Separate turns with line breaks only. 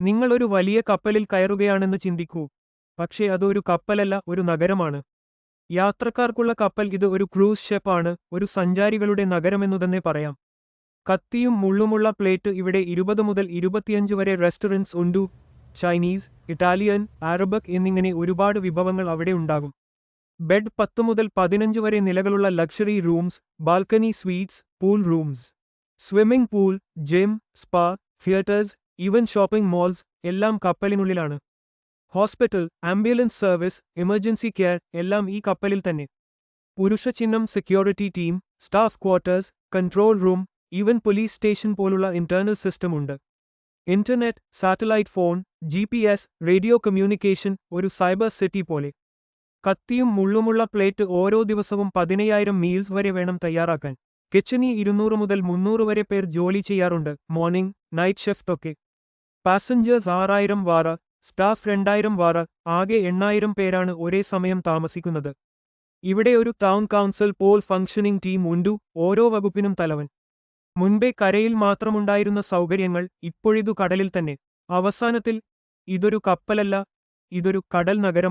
നിങ്ങളൊരു വലിയ കപ്പലിൽ കയറുകയാണെന്ന് ചിന്തിക്കൂ. പക്ഷേ അതൊരു കപ്പലല്ല, ഒരു നഗരമാണ്. യാത്രക്കാർക്കുള്ള കപ്പൽ. ഇത് ഒരു ക്രൂസ് ഷിപ്പ് ആണ്, ഒരു സഞ്ചാരികളുടെ നഗരമെന്നു തന്നെ പറയാം. കത്തിയും മുള്ളുമുള്ള പ്ലേറ്റ്. ഇവിടെ 20 മുതൽ 25 വരെ റെസ്റ്റോറൻറ്റ്സ് ഉണ്ട്. ചൈനീസ്, ഇറ്റാലിയൻ, അറബിക് എന്നിങ്ങനെ ഒരുപാട് വിഭവങ്ങൾ അവിടെ ഉണ്ടാകും. ബെഡ്. 10 മുതൽ 15 വരെ നിലകളുള്ള luxury rooms, balcony suites, pool rooms, swimming pool, gym, spa, theatres, even shopping malls എല്ലാം കപ്പലിനുള്ളിലാണ്. Hospital, ambulance service, emergency care എല്ലാം ഈ കപ്പലിൽ തന്നെ. പുരുഷ ചിഹ്നം, security team, staff quarters, control room, even police station പോലുള്ള ഇന്റേണൽ സിസ്റ്റം ഉണ്ട്. Internet, satellite phone, GPS, radio communication, ഒരു സൈബർ സിറ്റി പോലെ. കത്തിയും മുള്ളുമുള്ള പ്ലേറ്റ്. ഓരോ ദിവസവും 15,000 മീൽസ് വരെ വേണം തയ്യാറാക്കാൻ. കിച്ചണിൽ 200 മുതൽ 300 വരെ പേർ ജോലി ചെയ്യാറുണ്ട്, മോർണിംഗ്, നൈറ്റ് ഷിഫ്റ്റ് ഒക്കെ. പാസഞ്ചേഴ്സ് 6,000 വാറ, സ്റ്റാഫ് 2,000 വാറ. ആകെ 8,000 പേരാണ് ഒരേ സമയം താമസിക്കുന്നത്. ഇവിടെ ഒരു ടൗൺ കൗൺസിൽ പോൽ ഫംഗ്ഷനിംഗ് ടീം ഉണ്ട്, ഓരോ വകുപ്പിനും തലവൻ. മുൻപേ കരയിൽ മാത്രമുണ്ടായിരുന്ന സൗകര്യങ്ങൾ ഇപ്പോഴിതു കടലിൽ തന്നെ. അവസാനത്തിൽ, ഇതൊരു കപ്പലല്ല, ഇതൊരു കടൽ നഗരമാണ്.